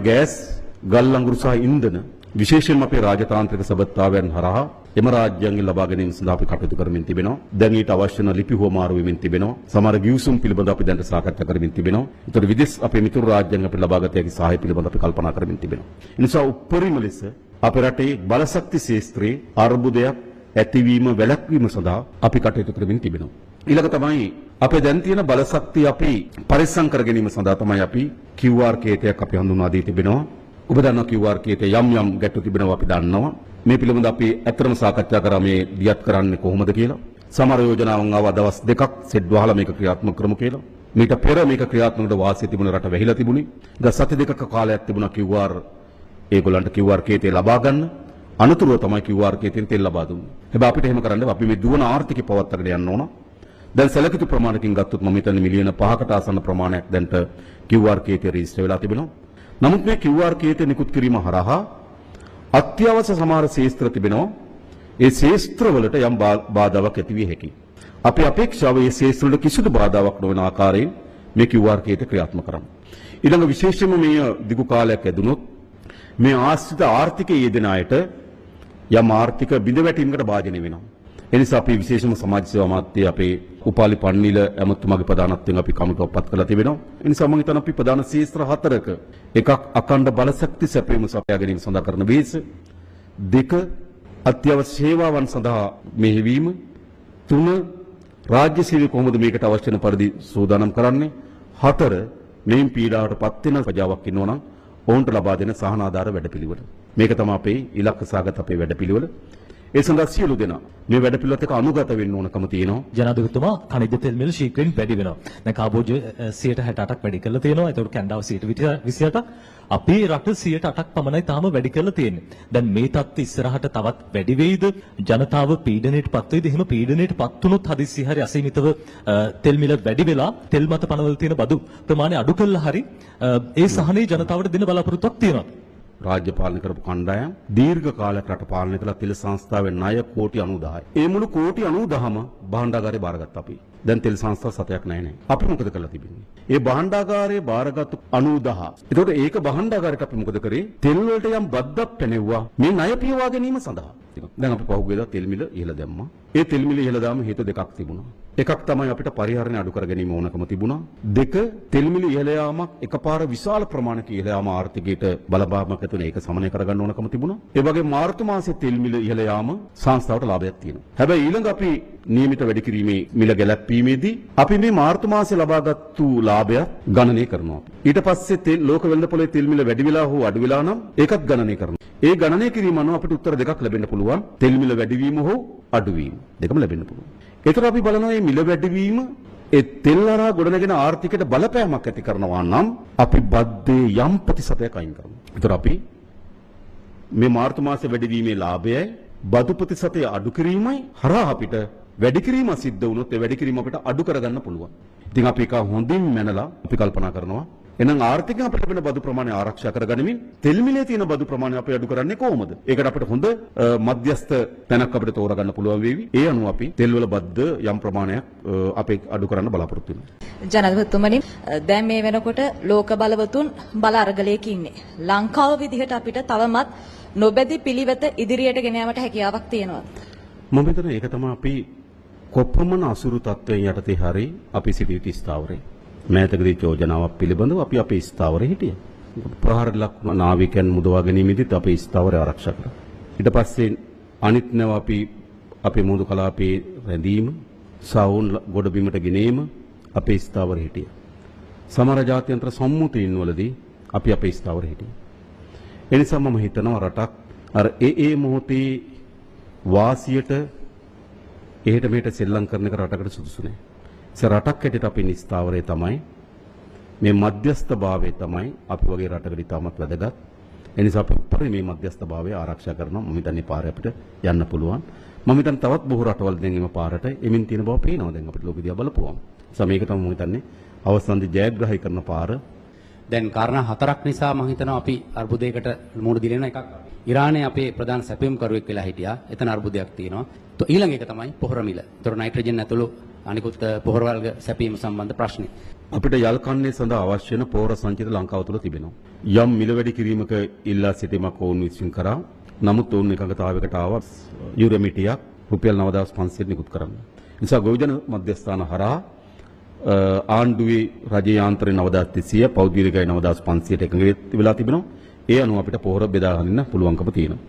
Gas ගල් අඟුරු සහ ඉන්ධන විශේෂයෙන්ම අපේ රාජතාන්ත්‍රික සබත්තාවයන් හරහා එම රාජ්‍යයන්ගෙන් ලබා ගැනීම සඳහා අපි කටයුතු කරමින් තිබෙනවා. දැන් ඊට අවශ්‍ය වන ලිපි හුවමාරු වෙමින් තිබෙනවා. සමහර ගිවිසුම් පිළිබඳව අපි දැන් සාකච්ඡා කරමින් තිබෙනවා. ඒතර විදේශ අපේ මිතුරු රාජ්‍යයන් අපිට ලබාගත හැකි සහාය පිළිබඳව අපි කල්පනා කරමින් තිබෙනවා. ඒ නිසා උපරිම ලෙස අපේ රටේ බලශක්ති ශාස්ත්‍රයේ අර්බුදයක් ඇතිවීම වැළැක්වීම සඳහා අපි කටයුතු කරමින් තිබෙනවා. ඊළඟ තමයි අපේ දැන් තියෙන බලශක්තිය අපි පරිස්සම් කර ගැනීම සඳහා තමයි අපි QR කේතයක් අපි හඳුන්වා දී තිබෙනවා. ඔබ දන්නවා QR කේතේ යම් ගැටලු තිබෙනවා අපි දන්නවා. මේ පිළිබඳව අපි ඇත්තටම සාකච්ඡා කරා මේ දියත් කරන්නේ කොහොමද කියලා. සමහර යෝජනාවන් ආවා දවස් දෙකක් සෙට් වහලා මේක ක්‍රියාත්මක කරමු කියලා. මීට පෙර මේක ක්‍රියාත්මකට වාසිය තිබුණ රට වැහිලා තිබුණේ. දැන් සති දෙකක කාලයක් තිබුණා QR ඒගොල්ලන්ට QR කේතේ ලබා ගන්න. අනතුරුව තමයි QR කේතෙන් තෙල් ලබා දුන්නේ. හැබැයි අපිට එහෙම කරන්න අපි මේ දුවන ආර්ථිකය පවත්වාගෙන යන්න ඕන. දැන් සැලකිතු ප්‍රමාණකින් ගත්තොත් මම හිතන්නේ මිලියන 5කට ආසන්න ප්‍රමාණයක් දැන්ට QR කේතේ රෙජිස්ටර් වෙලා තිබෙනවා. නමුත් මේ QR කේතේ නිකුත් කිරීම හරහා අත්‍යවශ්‍ය සමහර ශාස්ත්‍ර තිබෙනවා. ඒ ශාස්ත්‍ර වලට යම් බාධාවක් ඇති විය හැකියි. අපි අපේක්ෂාව මේ ශාස්ත්‍ර වල කිසිදු බාධාවක් නොවන ආකාරයෙන් මේ QR කේතේ ක්‍රියාත්මක කරමු. ඊළඟ විශේෂයෙන්ම මේ දිගු කාලයක් ඇදුනොත් මේ ආශ්‍රිත ආර්ථිකයේ යෙදෙන අයට යම් ආර්ථික බිඳවැටීමකට භාජනය වෙනවා. ඒ නිසා අපි විශේෂම සමාජ සේවා අමාත්‍ය අපේ උපාලි පන්නිල ඇමතුමාගේ ප්‍රධානත්වයෙන් අපි කමිටුවක් පත් කරලා තිබෙනවා. ඒ නිසා මම හිතනවා අපි ප්‍රධාන ශාස්ත්‍ර හතරක එකක් අඛණ්ඩ බලශක්ති සැපයීම සපයා ගැනීම සඳහා කරන වෙහෙස, දෙක අත්‍යවශ්‍ය සේවාවන් සඳහා මෙහෙවීම, තුන රාජ්‍ය සේවය කොහොමද මේකට අවශ්‍ය වෙන පරිදි සූදානම් කරන්නේ, හතර මේන් පීඩාවට පත් වෙන ප්‍රජාවක් ඉන්නවනම් ඔවුන්ට ලබා දෙන සහනාධාර වැඩපිළිවෙල. මේක තමයි අපේ ඉලක්ක සාගත අපේ වැඩපිළිවෙල. ඒ සඳහා සියලු දෙනා මේ වැඩපිළිවෙලත් එක්ක අනුගත වෙන්න ඕනකම තියෙනවා. ජනාධිපතිතුමා කනිජ තෙල් මිල ශීඝ්‍රයෙන් වැඩි වෙනවා. දැන් කාබෝජ 68ක් වැඩි කරලා තියෙනවා. ඒතකොට කැනඩාව 28ක්. අපේ රට 8ක් පමණයි තාම වැඩි කරලා තියෙන්නේ. දැන් මේ තත්ත්වය ඉස්සරහට තවත් වැඩි වෙයිද? ජනතාව පීඩනයටපත් වෙයිද? එහෙම පීඩනයටපත් වුණොත් හදිස්සි හරි අසීමිතව තෙල් මිල වැඩි වෙලා තෙල් මත පනවල තියෙන බදු ප්‍රමාණය අඩු කළා හරි ඒ සහනේ ජනතාවට දෙන බලාපොරොත්තුවක් තියෙනවා. රාජ්‍ය පාලනය කරපු කණ්ඩායම් දීර්ඝ කාලයක් රට පාලනය කළා තෙල් සංස්ථාවේ ණය කෝටි 90යි. ඒ මුළු කෝටි 90ම භාණ්ඩාගාරේ බාරගත්තා අපි. දැන් තෙල් සංස්ථා සතයක් නැහැ නේ. අපි මොකද කරලා තිබෙන්නේ? ඒ භාණ්ඩාගාරයේ බාරගත්තු 90. ඒතකොට ඒක භාණ්ඩාගාරයට අපි මොකද කරේ? තෙල් වලට යම් බද්දක් පැනෙව්වා මේ ණය පියවා ගැනීම සඳහා. දැන් අපි පහුගියදා තෙල් මිල ඉහළ දැම්මා. ඒ තෙල් මිල ඉහළ දාම හේතු දෙකක් තිබුණා. එකක් තමයි අපිට පරිහරණය අඩු කර ගැනීම ඕනකම තිබුණා. දෙක තෙල් මිල ඉහළ යාමක් එකපාර විශාල ප්‍රමාණයක ඉහළ යාම ආර්ථිකයට බලපාමක් ඇති වෙන ඒක සමනය කරගන්න ඕනකම තිබුණා. ඒ වගේ මාර්තු මාසයේ තෙල් මිල ඉහළ යාම සංස්ථාවට ලාභයක් තියෙනවා. හැබැයි ඊළඟ අපි නියමිත වැඩි කිරීමේ මිල ගැලැප්වීමේදී අපි මේ මාර්තු මාසයේ ලබාගත්තු ලාභය ගණනය කරනවා. ඊට පස්සේ තෙල් ලෝක වෙළඳපොලේ තෙල් මිල වැඩි වෙලා හෝ අඩු වෙලා නම් ඒකත් ගණනය කරනවා. ඒ ගණනය කිරීම අනුව අපිට උත්තර දෙකක් ලැබෙන්න පුළුවන්. තෙල් මිල වැඩිවීම හෝ අඩුවීම දෙකම ලැබෙන්න පුළුවන්. ඒතර අපි බලනවා මේ මිල වැඩිවීම ඒ තෙල් හරහා ගොඩනගෙන ආර්ථිකයට බලපෑමක් ඇති කරනවා නම් අපි බද්දේ යම් ප්‍රතිශතයක් අයින් කරනවා. ඒතර අපි මේ මාර්තු මාසයේ වැඩිවීමේ ලාභයයි බදු ප්‍රතිශතය අඩු කිරීමයි හරහා අපිට වැඩි කිරීම සිද්ධ වුණොත් ඒ වැඩි කිරීම අපිට අඩු කරගන්න පුළුවන්. ඉතින් අපි ඒක හොඳින් මැනලා අපි කල්පනා කරනවා එහෙනම් ආර්ථිකයෙන් අපිට ලැබෙන බදු ප්‍රමාණය ආරක්ෂා කරගනිමින් තෙල් මිලේ තියෙන බදු ප්‍රමාණය අපි අඩු කරන්නේ කොහොමද? ඒකට අපිට හොඳ මධ්‍යස්ථ තැනක් අපිට තෝරගන්න පුළුවන් වේවි. ඒ අනුව අපි තෙල් වල බද්ද යම් ප්‍රමාණයක් අපි අඩු කරන්න බලාපොරොත්තු වෙනවා. ජනාධිපතිතුමනි දැන් මේ වෙනකොට ලෝක බලවතුන් බල අරගලයක ඉන්නේ. ලංකාව විදිහට අපිට තවමත් නොබැදි පිළිවෙත ඉදිරියට ගෙන යාමට හැකියාවක් තියෙනවා. මම හිතන්නේ ඒක තමයි අපි කොපමණ අසුරු තත්ත්වයෙන් යටතේ හරි අපි සිටිය ස්ථාවරේ. මෑතකදී යෝජනාවක් පිළිබඳව අපි අපේ ස්ථාවරේ හිටියා. ප්‍රහාර ලක් නාවිකයන් මුදවා ගැනීමෙදිත් අපේ ස්ථාවරය ආරක්ෂා කරා. ඊට පස්සේ අනිත් නැව අපි අපේ මුහුදු කලාපයේ රැඳීම, සවුන් ගොඩබිමට ගෙනීම අපේ ස්ථාවරේ හිටියා. සමහර ජාත්‍යන්තර සම්මුතියින් වලදී අපි අපේ ස්ථාවරේ හිටියා. ඒ නිසා මම හිතනවා රටක් අර ඒ මොහොතේ වාසියට එහෙට මෙහෙට සෙල්ලම් කරන එක රටකට සුදුසු නෑ. රටක් හැටියට අපේ නිස්ථාවරය තමයි මේ මධ්‍යස්ථභාවය තමයි අපි වගේ රටකට ඉතාමත් වැදගත්. ඒ නිසා අපි උපරිම මේ මධ්‍යස්ථභාවය ආරක්ෂා කරනවා. මම හිතන්නේ පාරේ අපිට යන්න පුළුවන්. මම හිතන්නේ තවත් බොහෝ රටවල් දැන් එම පාරට එමින් තියෙන බව පේනවා දැන් අපිට ලෝකෙ දිහා බලපුවම. ඒ මේක තමයි මම හිතන්නේ අවසන්දි ජයග්‍රහී කරන පාර. දැන් කාරණා හතරක් නිසා මම හිතනවා අපි අර්බුදයකට මුහුණ දීලා එකක් ඉරානයේ අපේ ප්‍රධාන සැපයුම්කරුවෙක් වෙලා හිටියා. එතන අර්බුදයක් තියෙනවා. ඊළඟ එක තමයි පොහොර මිල. ඒතර නයිට්‍රජන් ඇතුළු අනිකුත් පොහොර වර්ග සැපීම සම්බන්ධ ප්‍රශ්නේ. අපිට යල් කන්නේ සඳහා අවශ්‍ය වෙන පෝර සංචිත ලංකාව තුළ තිබෙනවා. යම් මිල වැඩි කිරීමක ඉල්ලා සිටීමක් ඔවුන් විසින් කරා. නමුත් ඔවුන් එකඟතාවයකට ආවා යුරෙමිටියක් රුපියල් 9500 නිකුත් කරන්න. නිසා ගොවිජන මධ්‍යස්ථාන හරහා ආණ්ඩුවේ රජයේ යාන්ත්‍රණ 9300 පෞද්ගලිකයි 9500ට එකඟ වෙලා තිබෙනවා. ඒ අනුව අපිට පොහොර බෙදා ගන්න පුළුවන්කම තියෙනවා.